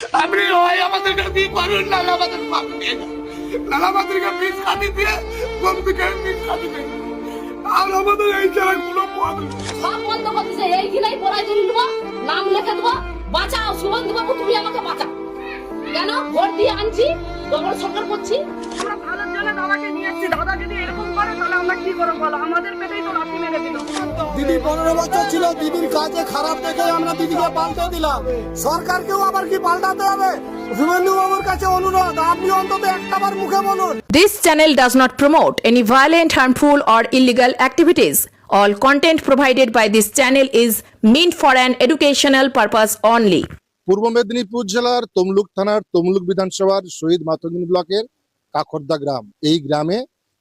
আপনি হয় আমাদেরকে দিয়ে পারুন, নাহলে আমাদের পাপ দিয়ে যান। নাহলে আমাদেরকে বীজ খাটি দিয়ে কম থেকে বীজ খাটি দেন। আর আমাদের এই ছাড়া কোনো পথ নেই। সব বন্ধ করে দিছে, এইখানেই পড়াই দিয়ে দেবো, নাম লিখে দেবো, বাঁচাও সুগন্ধি বাবু, তুমি আমাকে বাঁচাও। কেন ভোট দিয়ে আনছি, ডবল সরকার করছি। আমরা ভালোর জন্য দাদাকে নিয়ে এসেছি। দাদা যদি এরকম করে তাহলে আমরা কি করবো বলো? আমাদের পেটেই তো লাথি মেরে দিল। দিদি 15 বছর ছিল, দিদির কাজে খারাপ দেখে আমরা দিদিকে পাল্টে দিলাম। সরকারকেও আবার কি পাল্টাতে হবে? শুভেন্দু বাবুর কাছে অনুরোধ, আপনি অন্তত একটাবার মুখে বলুন। This channel does not promote any violent, harmful, or illegal activities. All content provided by this channel is meant for an educational purpose only. পূর্ব মেদিনীপুর জেলার তমলুক থানার তমলুক বিধানসভার শহীদ মাতঙ্গিনী ব্লকের কাখরদা গ্রাম, এই গ্রামে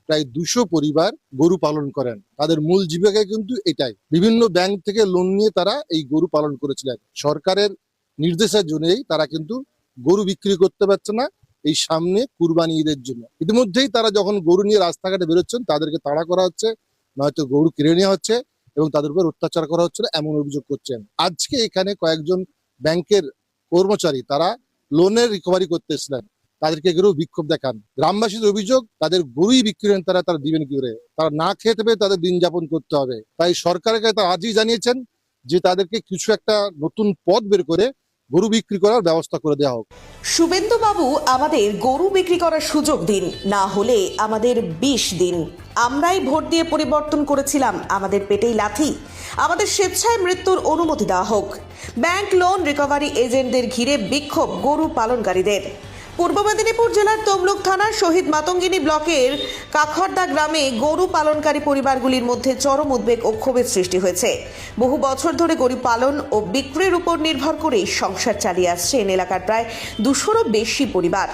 প্রায় 200 পরিবার গরু পালন করেন। তাদের মূল জীবিকা কিন্তু এটাই। বিভিন্ন ব্যাংক থেকে লোন নিয়ে তারা এই গরু পালন করেছিলেন। সরকারের নির্দেশের জন্যই তারা কিন্তু গরু বিক্রি করতে পারছে না এই সামনে কুরবানি ঈদের জন্য। ইতিমধ্যেই তারা যখন গরু নিয়ে রাস্তাঘাটে বেরোচ্ছেন, তাদেরকে তাড়া করা হচ্ছে, নয়তো গরু কেড়ে নেওয়া হচ্ছে এবং তাদের উপর অত্যাচার করা হচ্ছে, এমন অভিযোগ করছেন। আজকে এখানে কয়েকজন ব্যাংকের কর্মচারী তারা লোনের রিকভারি করতে এসেছিলেন, তাদেরকে গরু বিক্ষোভ দেখান। গ্রামবাসীদের অভিযোগ, তাদের গরুই বিক্রি করেন তারা দিবেন কি করে? তারা না খেতে পেয়ে তাদের দিন যাপন করতে হবে। তাই সরকারকে তারা আজই জানিয়েছেন যে তাদেরকে কিছু একটা নতুন পথ বের করে গরু বিক্রি করার ব্যবস্থা করে দেওয়া হোক। শুভেন্দু বাবু, আমাদের গরু বিক্রি করার সুযোগ দিন, না হলে আমাদের বিষ দিন। আমরাই ভোট দিয়ে পরিবর্তন করেছিলাম, আমাদের পেটেই লাথি। আমাদের স্বেচ্ছায় মৃত্যুর অনুমতি দেওয়া হোক। ব্যাংক লোন রিকভারি এজেন্টদের ঘিরে বিক্ষোভ গরু পালনকারীদের। পূর্ব মেদিনীপুর জেলার তমলুক থানার শহীদ মাতঙ্গিনী ব্লকের কাখরদা গ্রামে গরু পালনকারী পরিবারগুলির মধ্যে চরম উদ্বেগ ও ক্ষোভের সৃষ্টি হয়েছে। বহু বছর ধরে গরু পালন ও বিক্রির উপর নির্ভর করেই সংসার চালিয়ে আসছে এলাকার প্রায় 200-রও বেশি পরিবার।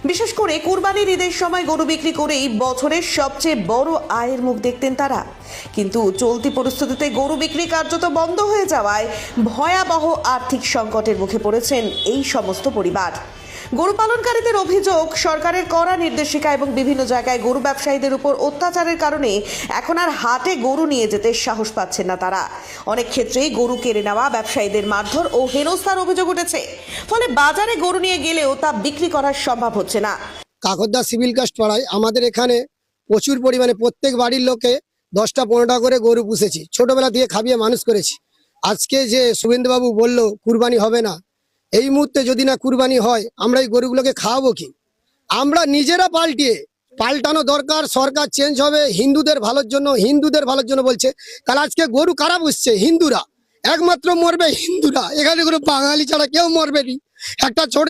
বিশেষ করে কুরবানির ঈদের সময় গরু বিক্রি করেই বছরের সবচেয়ে বড় আয়ের মুখ দেখতেন তারা। কিন্তু চলতি পরিস্থিতিতে গরু বিক্রি কার্যত বন্ধ হয়ে যাওয়ায় ভয়াবহ আর্থিক সংকটের মুখে পড়েছেন এই সমস্ত পরিবার। গরু পালনকারীদের অভিযোগ, সরকারের কড়া নির্দেশিকা এবং বিভিন্ন জায়গায় গরু ব্যবসায়ীদের উপর অত্যাচারের কারণে এখন আর হাটে গরু নিয়ে যেতে সাহস পাচ্ছেন না তারা। অনেক ক্ষেত্রেই গরু কেড়ে নেওয়া, ব্যবসায়ীদের মারধর ও হেনস্থার অভিযোগ উঠেছে। ফলে বাজারে গরু নিয়ে গেলেও তা বিক্রি করা সম্ভব হচ্ছে না। কাকরদা সিভিল কাস্ট পাড়ায় আমাদের এখানে প্রচুর পরিমাণে প্রত্যেক বাড়ির লোকে 10টা-15টা করে গরু পুষেছি, ছোটবেলা দিয়ে খাবিয়ে মানুষ করেছি। আজকে যে শুভেন্দু বাবু বললো কুরবানি হবে না, এই মুহূর্তে যদি না কুরবানি হয় আমরা এই গরুগুলোকে খাওয়াবো কি? আমরা নিজেরা পাল্টানো দরকার। সরকার চেঞ্জ হবে হিন্দুদের ভালোর জন্য বলছে। কাল আজকে গরু কারা পুষছে? হিন্দুরা। একমাত্র মরবে হিন্দুরা, এখানে কোনো বাঙালি ছাড়া কেউ মরবে নি। একটা ছোট